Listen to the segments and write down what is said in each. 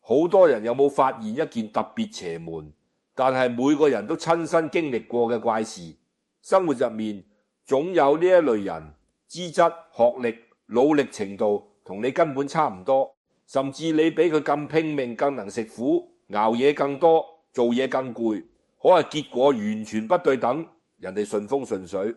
好多人有冇發現一件特別邪門，但係每個人都親身經歷過嘅怪事？生活入面總有呢一類人，資質、學歷、努力程度同你根本差唔多，甚至你比佢更拼命、更能食苦，熬夜更多，做嘢更攰，可係結果完全不對等。人哋順風順水，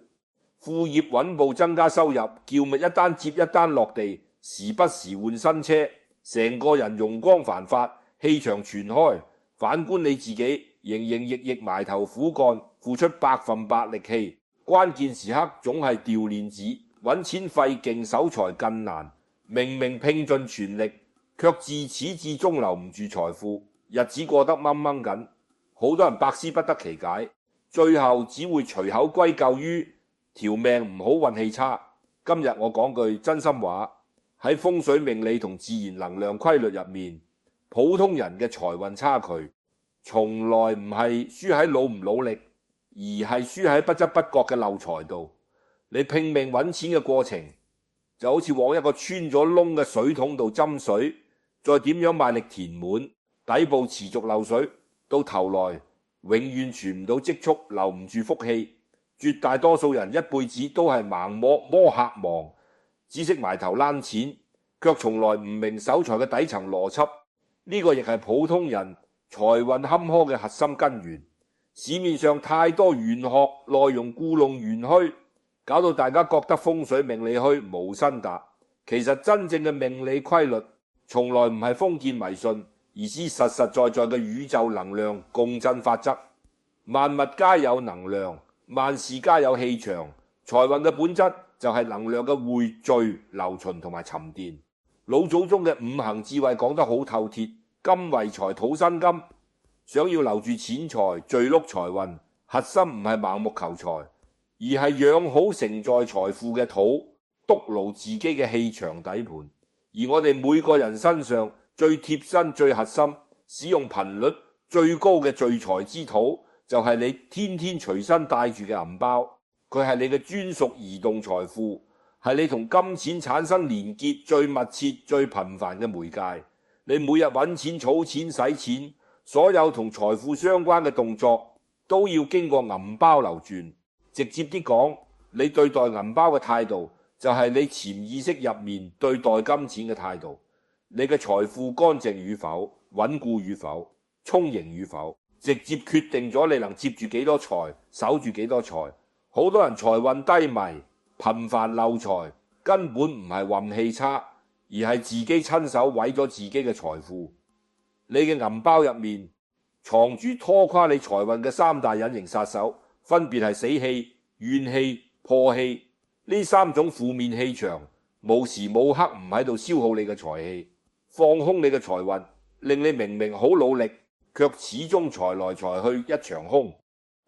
副業穩步增加收入，叫咪一單接一單落地，時不時換新車，成個人容光煥發，氣場全開。反觀你自己，營營役役埋頭苦幹，付出100%力氣，關鍵時刻總係掉鏈子，揾錢費勁，守財更難。明明拼盡全力，卻自始至終留唔住財富，日子過得掹掹緊。好多人百思不得其解，最後只會隨口歸咎於條命唔好，運氣差。今日我講句真心話，喺風水命理同自然能量規律入面，普通人嘅財運差距從來唔係輸喺努唔努力，而係輸喺不知不覺嘅漏財度。你拼命揾錢嘅過程就好似往一個穿咗窿嘅水桶度斟水，再點樣賣力填滿，底部持續漏水，到頭來永遠存唔到積蓄，留唔住福氣。絕大多數人一輩子都係盲摸黑忙，只識埋頭攬錢，卻從來唔明守財嘅底層邏輯。呢個亦係普通人財運坎坷嘅核心根源。市面上太多玄學內容故弄玄虛，搞到大家覺得風水命理虛無新達。其實真正嘅命理規律從來唔係封建迷信，而是實實在在嘅宇宙能量共振法則。萬物皆有能量，萬事皆有氣場。財運嘅本質就係能量嘅匯聚、流循同埋沉澱。老祖宗嘅五行智慧講得好透徹，金為財，土生金。想要留住錢財、聚碌財運，核心唔係盲目求財，而係養好承載財富嘅土，督牢自己嘅氣場底盤。而我哋每個人身上最貼身、最核心、使用頻率最高嘅聚財之土，就係你天天隨身帶住嘅銀包。佢係你嘅專屬移動財富，係你同金錢產生連結最密切、最頻繁嘅媒介。你每日揾錢、儲錢、使錢，所有同財富相關嘅動作都要經過銀包流轉。直接啲講，你對待銀包嘅態度就係你潛意識入面對待金錢嘅態度。你嘅財富乾淨與否、穩固與否、充盈與否，直接決定咗你能接住幾多財、守住幾多財。好多人財運低迷、頻繁漏財，根本唔係運氣差，而係自己親手毀咗自己嘅財富。你嘅銀包入面藏住拖垮你財運嘅3大隱形殺手，分別係死氣、怨氣、破氣。呢3種負面氣場無時無刻唔喺度消耗你嘅財氣，放空你嘅財運，令你明明好努力，卻始終財來財去一場空。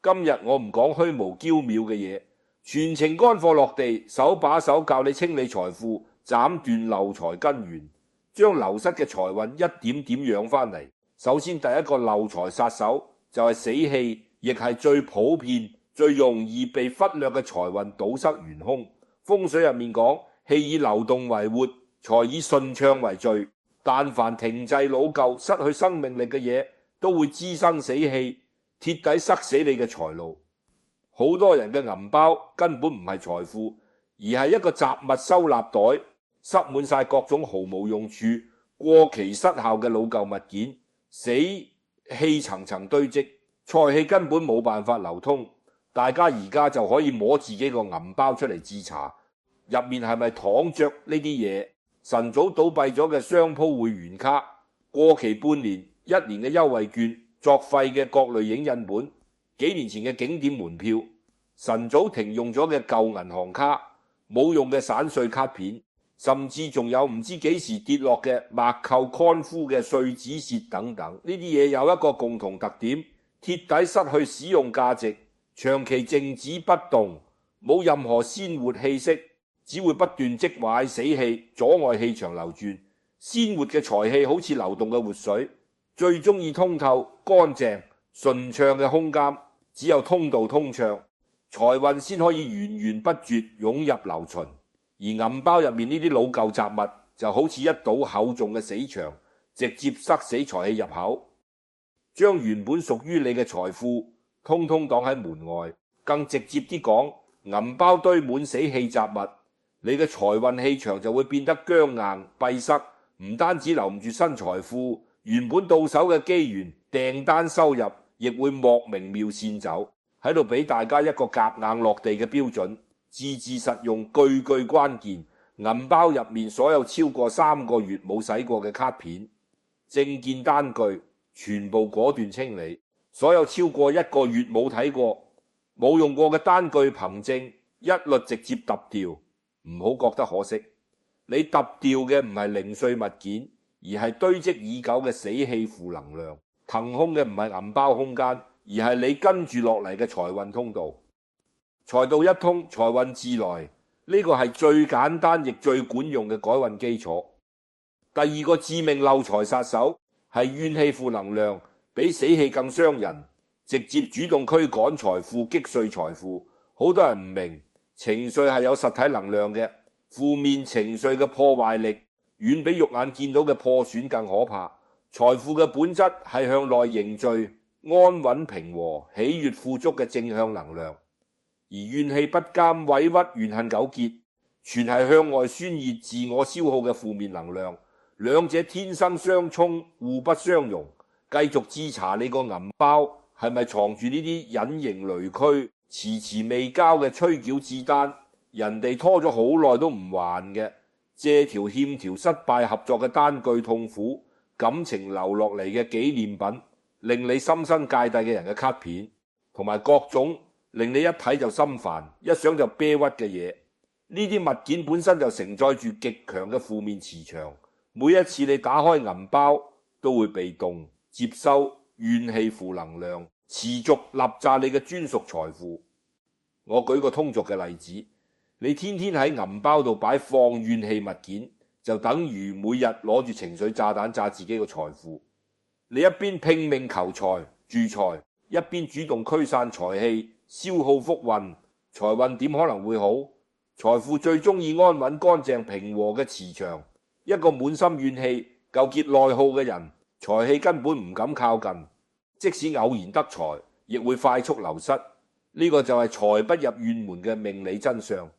今日我唔講虛無縹緲嘅嘢，全程乾貨落地，手把手教你清理財富，斬斷漏財根源，將流失嘅財運一點點養翻嚟。首先第一個漏財殺手就係死氣，亦係最普遍、最容易被忽略嘅財運堵塞元兇。風水入面講，氣以流動為活，財以順暢為序。但凡停滯老舊、失去生命力嘅嘢，都會滋生死氣，徹底塞死你嘅財路。好多人嘅銀包根本唔係財富，而係一個雜物收納袋，塞滿晒各種毫無用處、過期失效嘅老舊物件，死氣層層堆積，財氣根本冇辦法流通。大家而家就可以摸自己個銀包出嚟自查，入面係咪躺着呢啲嘢？晨早倒閉咗嘅商鋪會員卡、過期半年、1年嘅優惠券、作廢嘅各類影印本、幾年前嘅景點門票、晨早停用咗嘅舊銀行卡、冇用嘅散碎卡片，甚至仲有唔知幾時跌落嘅抹扣乾枯嘅碎紙屑等等。呢啲嘢有一個共同特點，徹底失去使用價值，長期靜止不動，冇任何鮮活氣息，只會不斷積壞死氣，阻礙氣場流轉。鮮活嘅財氣好似流動嘅活水，最中意通透、乾淨、順暢嘅空間。只有通道通暢，財運先可以源源不絕湧入流循。而銀包入面呢啲老舊雜物就好似一堵厚重嘅死牆，直接塞死財氣入口，將原本屬於你嘅財富通通擋喺門外。更直接啲講，銀包堆滿死氣雜物，你嘅財運氣場就會變得僵硬閉塞，唔單止留唔住新財富，原本到手嘅機緣、訂單收入亦會莫名妙線走。喺度俾大家一個夾硬落地嘅標準，字字實用，句句關鍵。銀包入面所有超過3個月冇洗過嘅卡片、證件單據，全部果斷清理。所有超過1個月冇睇過、冇用過嘅單據憑證，一律直接揼掉。唔好覺得可惜，你揼掉嘅唔係零碎物件，而係堆積已久嘅死氣負能量。騰空嘅唔係銀包空間，而係你跟住落嚟嘅財運通道。財道一通，財運自來，呢個係最簡單亦最管用嘅改運基礎。第二個致命漏財殺手係怨氣負能量，比死氣更傷人，直接主動驅趕財富，擊碎財富。好多人唔明，情緒係有實體能量嘅，負面情緒嘅破壞力遠比肉眼見到嘅破損更可怕。財富嘅本質係向內凝聚安穩平和、喜悅富足嘅正向能量，而怨氣不甘、委屈、怨恨糾結，全係向外宣泄自我消耗嘅負面能量。兩者天生相衝，互不相容。繼續自查你個銀包係咪藏住呢啲隱形雷區、遲遲未交嘅催繳賬單，人哋拖咗好耐都唔還嘅，借條欠條失敗合作嘅單據痛苦，感情留落嚟嘅紀念品，令你心生芥蒂嘅人嘅卡片，同埋各種令你一睇就心煩、一想就啤屈嘅嘢。呢啲物件本身就承載住極強嘅負面磁場，每一次你打開銀包都會被動接收怨氣負能量，持續立炸你嘅專屬財富。我舉個通俗嘅例子，你天天喺銀包度擺放怨氣物件，就等於每日攞住情緒炸彈炸自己嘅財富。你一邊拼命求財助財，一邊主動驅散財氣，消耗福運，財運點可能會好？財富最中意安穩乾淨平和嘅磁場，一個滿心怨氣糾結內耗嘅人，財氣根本唔敢靠近，即使偶然得財，亦會快速流失。呢個就係財不入院門嘅命理真相。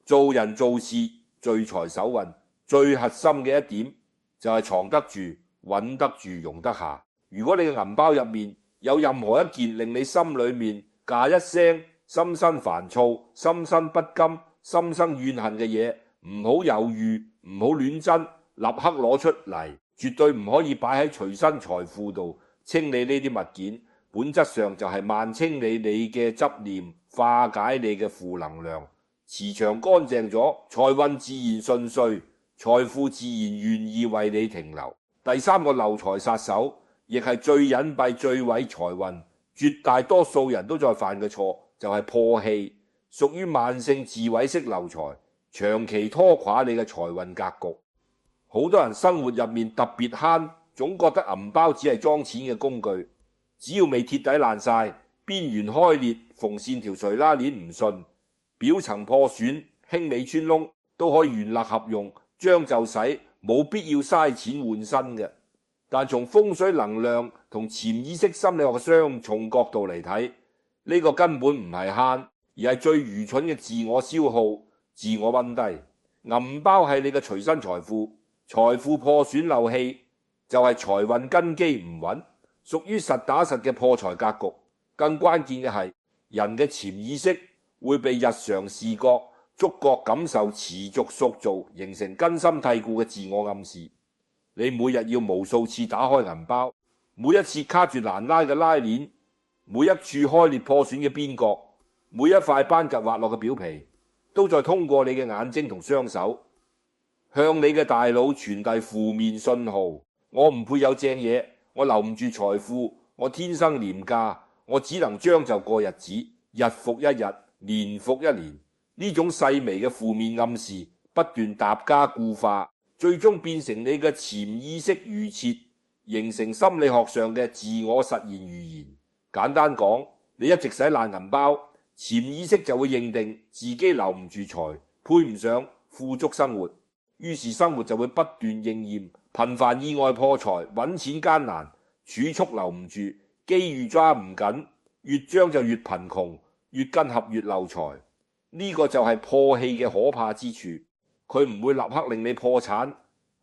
做人做事聚財守運，最核心嘅一點就係藏得住、穩得住、容得下。如果你嘅銀包入面有任何一件令你心裏面嘎一聲、心生煩躁、心生不甘、心生怨恨嘅嘢，唔好猶豫，唔好亂真，立刻攞出嚟，絕對唔可以擺喺隨身財庫度。清理呢啲物件，本質上就係慢清理你嘅執念，化解你嘅負能量，磁場乾淨咗，財運自然順遂，財富自然願意為你停留。第三個漏財殺手，亦係最隱蔽、最毀財運，絕大多數人都在犯嘅錯，就係破氣，屬於慢性自毀式漏財，長期拖垮你嘅財運格局。好多人生活入面特別慳，總覺得銀包只係裝錢嘅工具，只要未鐵底爛晒、邊緣開裂、縫線條垂拉鏈唔順、表層破損、輕微穿窿，都可以原勒合用，將就使，冇必要嘥錢換新嘅。但從風水能量同潛意識心理學嘅雙重角度嚟睇，呢個根本唔係慳，而係最愚蠢嘅自我消耗、自我溫低。銀包係你嘅隨身財富，財富破損漏氣就係財運根基唔穩，屬於實打實嘅破財格局。更關鍵嘅係，人嘅潛意識會被日常視覺、觸覺、感受持續塑造，形成根深蒂固嘅自我暗示。你每日要無數次打開銀包，每一次卡住難拉嘅拉鏈，每一處開裂破損嘅邊角，每一塊斑吉滑落嘅表皮，都在通過你嘅眼睛同雙手，向你嘅大腦傳遞負面信號。我唔配有正嘢，我留唔住財富，我天生廉價，我只能將就過日子，日復一日，年復一年。呢種細微嘅負面暗示不斷疊加固化，最終變成你嘅潛意識預設，形成心理學上嘅自我實現預言。簡單講，你一直使爛銀包，潛意識就會認定自己留唔住財，配唔上富足生活，於是生活就會不斷應驗頻繁意外破財，揾錢艱難，儲蓄留唔住，機遇抓唔緊，越將就越貧窮，越跟合越漏財。呢個就係破氣嘅可怕之處。佢唔會立刻令你破產，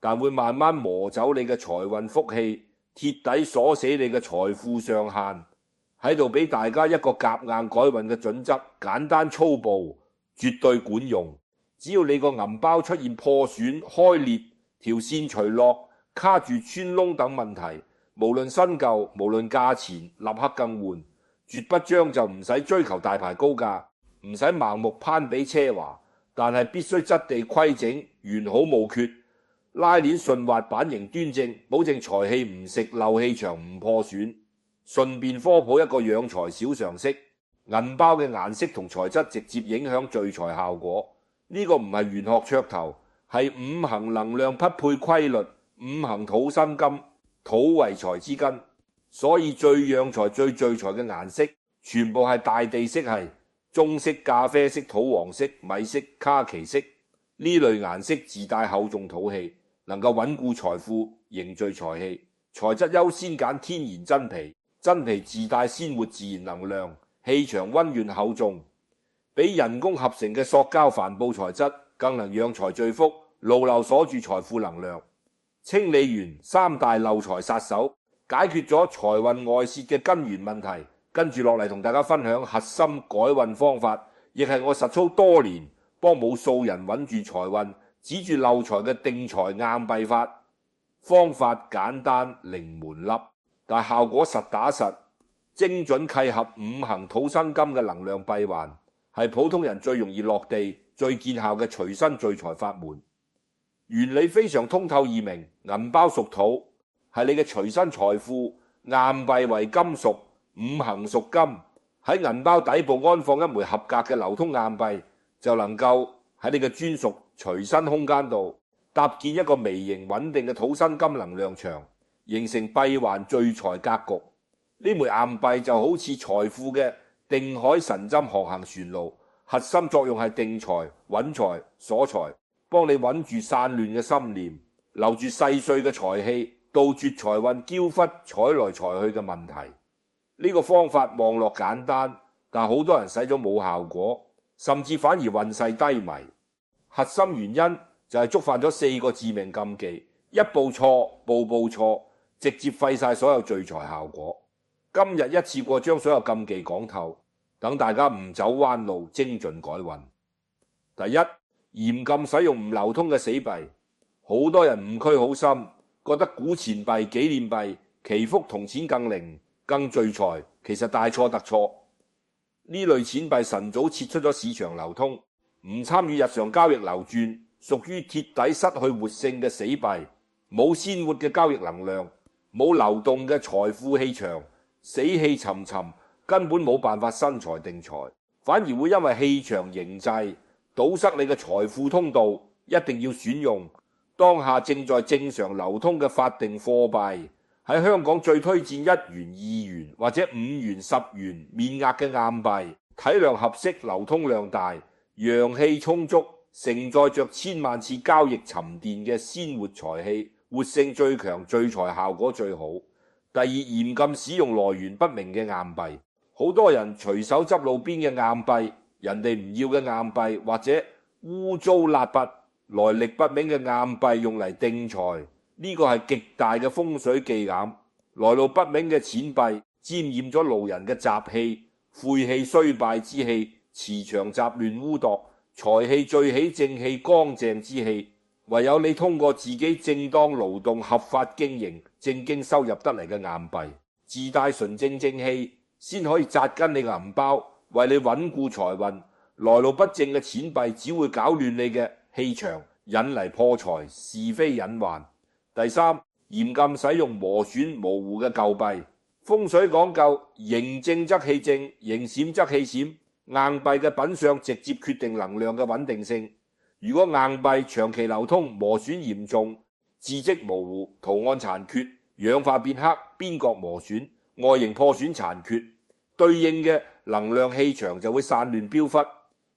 但會慢慢磨走你嘅財運福氣，鐵底鎖死你嘅財富上限。喺度俾大家一個夾硬改運嘅準則，簡單粗暴，絕對管用。只要你個銀包出現破損、開裂、條線除落、卡住穿窿等問題，無論新舊，無論價錢，立刻更換。絕不將就，唔使追求大牌高價，唔使盲目攀比奢華，但係必須質地規整、完好無缺，拉鏈順滑，版型端正，保證財氣唔食漏，氣場唔破損。順便科普一個養財小常識，銀包嘅顏色同材質直接影響聚財效果。呢個唔係玄學噱頭，係五行能量匹配規律，五行土生金，土為財之根，所以最養財最聚財嘅顏色全部係大地色系，棕色、咖啡色、土黃色、米色、卡其色。呢類顏色自帶厚重土氣，能夠穩固財富，凝聚財氣。材質優先揀天然真皮，真皮自帶鮮活自然能量，氣場溫潤厚重，比人工合成嘅塑膠帆布材質更能養財聚福，牢牢鎖住財富能量。清理完三大漏財殺手，解決咗財運外泄嘅根源問題，跟住落嚟同大家分享核心改運方法，亦係我實操多年，幫無數人穩住財運，止住漏財嘅定財硬幣法。方法簡單零門粒，但效果實打實，精準契合五行土生金嘅能量閉環，係普通人最容易落地、最見效嘅隨身聚財法門。原理非常通透易明，銀包屬土，係你嘅隨身財富，硬幣為金屬，五行屬金，喺銀包底部安放一枚合格嘅流通硬幣，就能夠喺你嘅專屬隨身空間度搭建一個微型穩定嘅土生金能量場，形成閉環聚財格局。呢枚硬幣就好似財富嘅定海神針航行船路，核心作用係定財、穩財、鎖財，幫你穩住散亂嘅心念，留住細碎嘅財氣，杜絕財運驕忽財來財去嘅問題。呢個方法望落簡單，但好多人使咗冇效果，甚至反而運勢低迷。核心原因就係觸犯咗4個致命禁忌，一步錯，步步錯，直接廢晒所有聚財效果。今日一次過將所有禁忌講透，等大家唔走彎路，精準改運。第一，嚴禁使用唔流通嘅死幣。好多人誤區好深，覺得古錢幣、紀念幣祈福同錢更靈、更聚財，其實大錯特錯。呢類錢幣晨早撤出咗市場流通，唔參與日常交易流轉，屬於鐵底失去活性嘅死幣，冇鮮活嘅交易能量，冇流動嘅財富氣場，死氣沉沉，根本冇辦法生財定財，反而會因為氣場凝滯，堵塞你嘅財富通道。一定要選用當下正在正常流通嘅法定貨幣。喺香港最推薦1元、2元或者5元、10元面額嘅硬幣，體量合適，流通量大，陽氣充足，承載着千萬次交易沉澱嘅鮮活財氣，活性最強，聚財效果最好。第二，嚴禁使用來源不明嘅硬幣。好多人隨手執路邊嘅硬幣，人哋唔要嘅硬幣，或者污糟邋遢、來歷不明嘅硬幣用嚟定財，呢個係極大嘅風水忌眼。來路不明嘅錢幣沾染咗路人嘅雜氣、晦氣、衰敗之氣，磁場雜亂污濁，財氣聚起正氣乾淨之氣。唯有你通過自己正當勞動、合法經營、正經收入得嚟嘅硬幣，自帶純正正氣，先可以紮根你嘅銀包，為你穩固財運。來路不正嘅錢幣只會搞亂你嘅氣場，引嚟破財，是非隱患。第三，嚴禁使用磨損模糊嘅舊幣。風水講究形正則氣正，形閃則氣閃，硬幣嘅品相直接決定能量嘅穩定性。如果硬幣長期流通，磨損嚴重，字跡模糊，圖案殘缺，氧化變黑，邊角磨損，外形破損殘缺，對應嘅能量氣場就會散亂飄忽，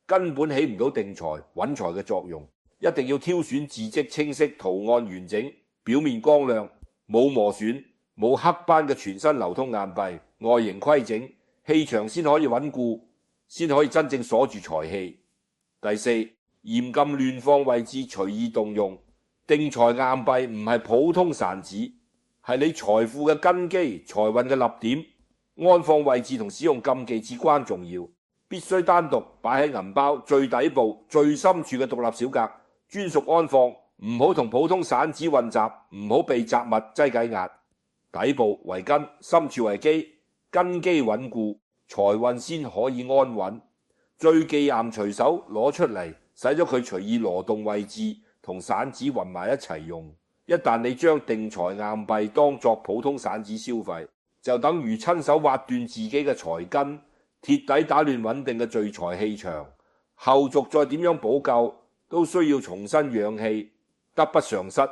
根本起唔到定財穩財嘅作用。一定要挑選字跡清晰、圖案完整、表面光亮，冇磨損，冇黑斑嘅全新流通硬幣，外形規整，氣場先可以穩固，先可以真正鎖住財氣。第四，嚴禁亂放位置，隨意動用。定財硬幣唔係普通散紙，係你財富嘅根基、財運嘅立點。安放位置同使用禁忌至關重要，必須單獨擺喺銀包最底部、最深處嘅獨立小格，專屬安放，唔好同普通散紙混雜，唔好被雜物擠擠壓。底部為根，深處為基，根基穩固，財運先可以安穩。最忌啱隨手攞出嚟，使咗佢隨意挪動位置，同散紙混埋一齊用。一旦你將定財硬幣當作普通散紙消費，就等於親手挖斷自己嘅財根，徹底打亂穩定嘅聚財氣場。後續再點樣補救，都需要重新養氣，得不償失。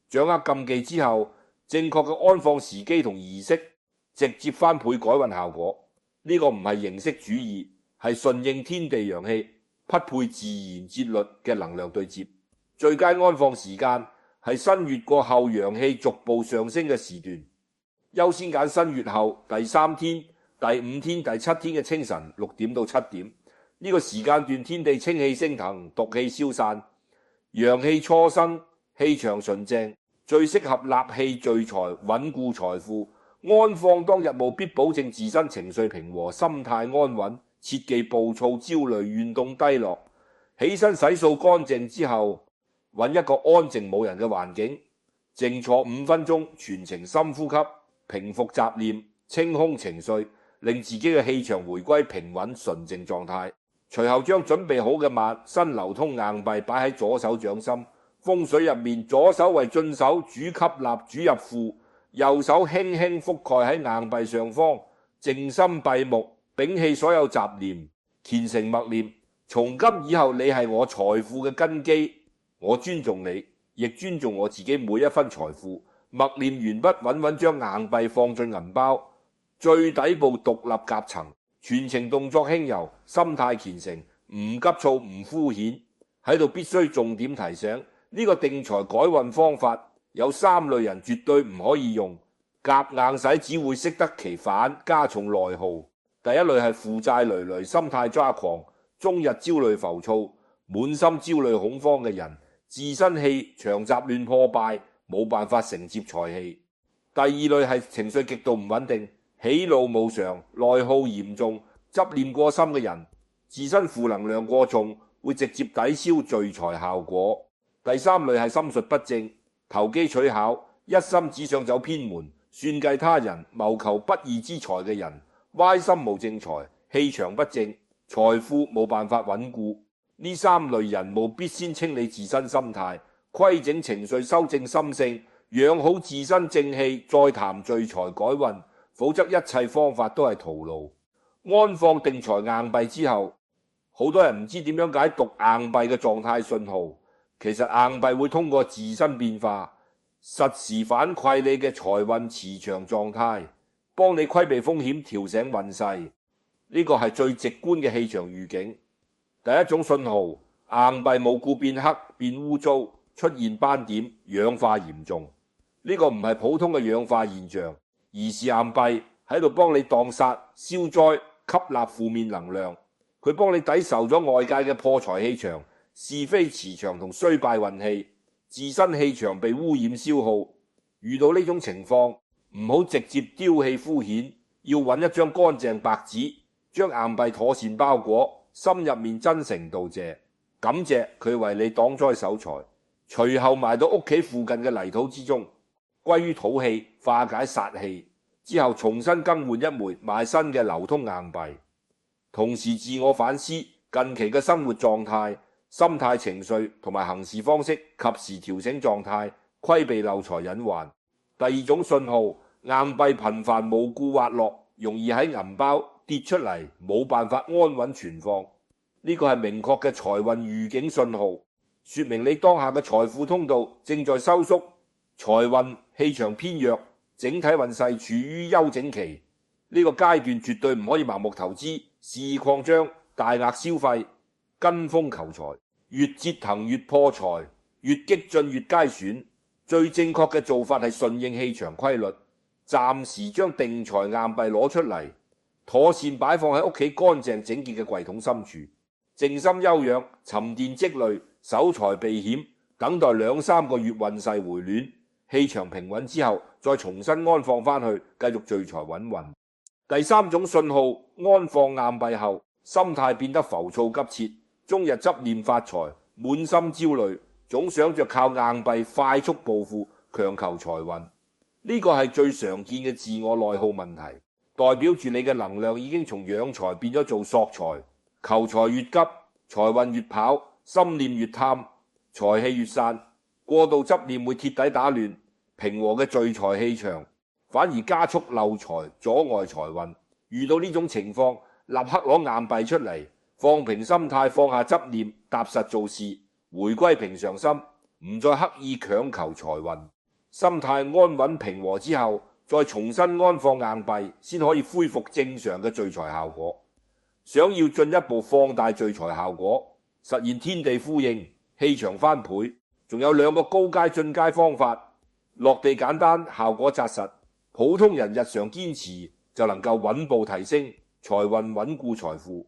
掌握禁忌之後，正確嘅安放時機同儀式，直接翻倍改運效果。呢個唔係形式主義，係順應天地陽氣，匹配自然節律嘅能量對接。最佳安放時間係新月過後陽氣逐步上升嘅時段，優先揀新月後第3天、第5天、第7天嘅清晨6點到7點。呢個時間段天地清氣升騰，毒氣消散，陽氣初生，氣場純正，最適合納氣聚財，穩固財富。安放當日務必保證自身情緒平和，心態安穩，切忌暴躁、焦慮、怨動低落。起身洗漱乾淨之後，揾一個安靜冇人嘅環境，靜坐5分鐘，全程深呼吸，平復雜念，清空情緒，令自己嘅氣場回歸平穩純淨狀態。隨後將準備好嘅萬新流通硬幣擺喺左手掌心。風水入面，左手為進手，主吸納，主入庫；右手輕輕覆蓋喺硬幣上方，靜心閉目，摒棄所有雜念，虔誠默念：從今以後，你係我財富嘅根基。我尊重你，亦尊重我自己每一分財富。默念完畢，穩穩將硬幣放進銀包最底部獨立夾層，全程動作輕柔，心態虔誠，唔急躁，唔敷衍。喺度必須重點提醒，呢個定財改運方法有3類人絕對唔可以用，夾硬使只會適得其反，加重內耗。第一類係負債累累、心態抓狂、終日焦慮浮躁、滿心焦慮恐慌嘅人，自身氣場雜亂破敗，冇辦法承接財氣。第二類係情緒極度唔穩定、喜怒無常、內耗嚴重、執念過深嘅人，自身負能量過重，會直接抵消聚財效果。第三類係心術不正、投機取巧、一心只想走偏門、算計他人、謀求不義之財嘅人，歪心無正財，氣場不正，財富冇辦法穩固。呢3類人務必先清理自身心態，規整情緒，修正心性，養好自身正氣，再談聚財改運，否則一切方法都係徒勞。安放定財硬幣之後，好多人唔知點樣解讀硬幣嘅狀態信號。其實硬幣會通過自身變化，實時反饋你嘅財運磁場狀態，幫你規避風險，調醒運勢。呢個係最直觀嘅氣場預警。第一種信號，硬幣無故變黑、變污糟，出現斑點、氧化嚴重。呢個唔係普通嘅氧化現象，而是硬幣喺度幫你擋煞、消災、吸納負面能量。佢幫你抵受咗外界嘅破財氣場、是非磁場同衰敗運氣，自身氣場被污染消耗。遇到呢種情況，唔好直接丟棄敷衍，要揾一張乾淨白紙，將硬幣妥善包裹，心入面真誠道謝，感謝佢為你擋災守財。隨後埋到屋企附近嘅泥土之中，歸於土氣，化解煞氣。之後重新更換一枚買新嘅流通硬幣，同時自我反思近期嘅生活狀態、心態、情緒同埋行事方式，及時調整狀態，規避漏財隱患。第二種信號，硬幣頻繁無故滑落，容易喺銀包跌出嚟，冇辦法安穩存放。呢個係明確嘅財運預警信號，說明你當下嘅財富通道正在收縮，財運氣場偏弱，整體運勢處於休整期。呢個階段絕對唔可以盲目投資、肆意擴張、大額消費、跟風求財，越折騰越破財，越激進越皆損。最正確嘅做法係順應氣場規律，暫時將定財硬幣攞出嚟，妥善擺放喺屋企乾淨整潔嘅櫃桶深處，靜心休養，沉澱積累，守財避險，等待2-3個月運勢回暖，氣場平穩之後，再重新安放返去，繼續聚財穩運。第三種信號，安放硬幣後，心態變得浮躁急切，終日執念發財，滿心焦慮，總想着靠硬幣快速暴富，強求財運。呢個係最常見嘅自我內耗問題，代表住你嘅能量已經從養財變咗做索財，求財越急，財運越跑，心念越貪，財氣越散。過度執念會徹底打亂平和嘅聚財氣場，反而加速漏財，阻礙財運。遇到呢種情況，立刻攞硬幣出嚟，放平心態，放下執念，踏實做事，回歸平常心，唔再刻意強求財運。心態安穩平和之後，再重新安放硬幣，先可以恢復正常嘅聚財效果。想要進一步放大聚財效果，實現天地呼應，氣場翻倍，仲有2個高階進階方法，落地簡單，效果紮實，普通人日常堅持就能夠穩步提升，財運穩固財富。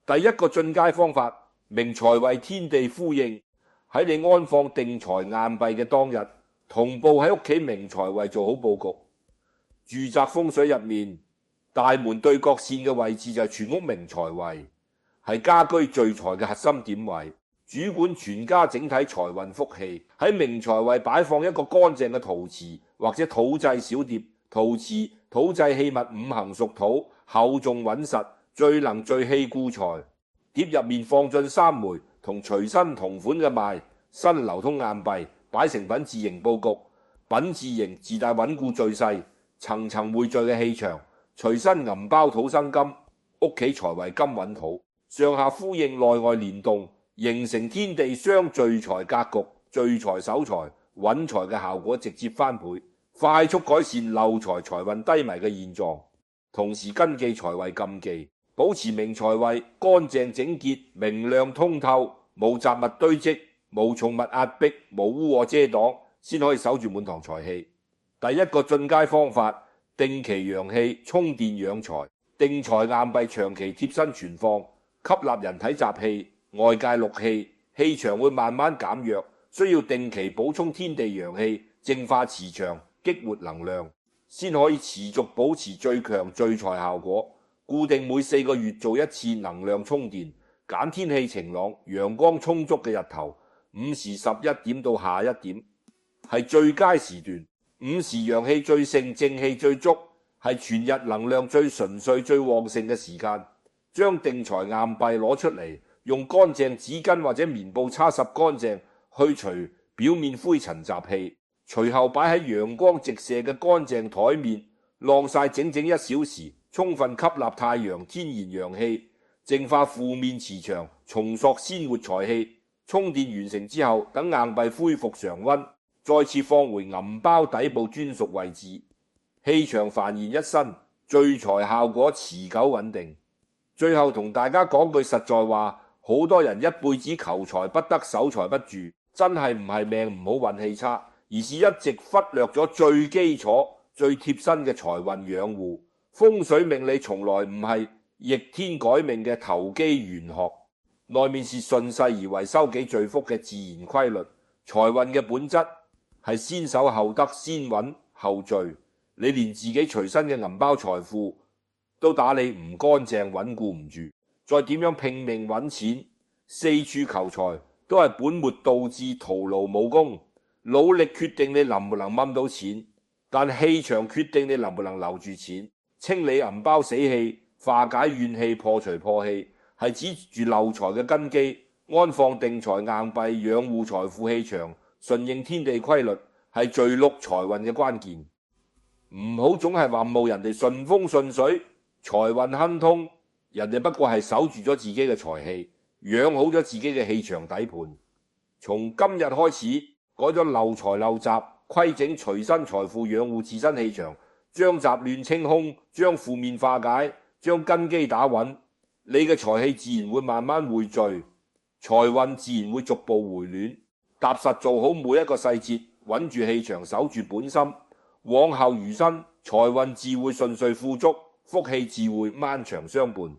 第一個進階方法，明財為天地呼應，喺你安放定財硬幣嘅當日，同步喺屋企明財位做好佈局。住宅風水入面，大門對角線嘅位置就係全屋明財位，係家居聚財嘅核心點位，主管全家整體財運福氣。喺明財位擺放一個乾淨嘅陶瓷或者土製小碟，陶瓷土製器物五行屬土，厚重穩實，最能聚氣固財。碟入面放進3枚同隨身同款嘅賣新流通硬幣，擺成品字形佈局，品字形自帶穩固聚勢，層層匯聚嘅氣場。隨身銀包土生金，屋企財為金穩土，上下呼應，內外連動，形成天地相聚財格局，聚財守財穩財嘅效果直接翻倍，快速改善漏財財運低迷嘅現狀。同時根記財位禁忌，保持明財位乾淨整潔、明亮通透，冇雜物堆積，冇重物壓迫，冇污禍遮擋，先可以守住滿堂財氣。第一個進階方法，定期陽氣，充電養財。定財硬幣長期貼身存放，吸納人體雜氣、外界戾氣，氣場會慢慢減弱，需要定期補充天地陽氣，淨化磁場，激活能量，先可以持續保持最強聚財效果。固定每4個月做一次能量充電，揀天氣晴朗、陽光充足嘅日頭，5時11點到下1點係最佳時段。5時陽氣最盛，正氣最足，係全日能量最純粹、最旺盛嘅時間。將定財硬幣攞出嚟，用乾淨紙巾或者棉布擦濕乾淨，去除表面灰塵雜氣，隨後擺喺陽光直射嘅乾淨台面，晾曬整整1小時，充分吸納太陽天然陽氣，淨化負面磁場，重塑鮮活財氣。充電完成之後，等硬幣恢復常溫，再次放回銀包底部專屬位置，氣場繁衍一新，聚財效果持久穩定。最後同大家講句實在話，好多人一輩子求財不得，守財不住，真係唔係命唔好運氣差，而是一直忽略咗最基礎、最貼身嘅財運養護。風水命理從來唔係逆天改命嘅投機玄學，內面是順勢而為、收己聚福嘅自然規律。財運嘅本質係先守後得，先穩後聚。你連自己隨身嘅銀包財富都打理唔乾淨，穩固唔住，再點樣拼命揾錢，四處求財都係本末倒置，徒勞無功。努力決定你能唔能掹到錢，但氣場決定你能唔能留住錢。清理銀包死氣，化解怨氣，破除破氣，係指住漏財嘅根基。安放定財硬幣，養護財富氣場，順應天地規律，係聚祿財運嘅關鍵。唔好總係話冒人哋順風順水，財運亨通，人哋不過係守住咗自己嘅財氣，養好咗自己嘅氣場底盤。從今日開始，改咗漏財漏雜，規整隨身財富，養護自身氣場，將雜亂清空，將負面化解，將根基打穩，你嘅財氣自然會慢慢匯聚，財運自然會逐步回暖。踏實做好每一個細節，穩住氣場，守住本心，往後餘生財運自會順遂富足，福氣自會漫長相伴。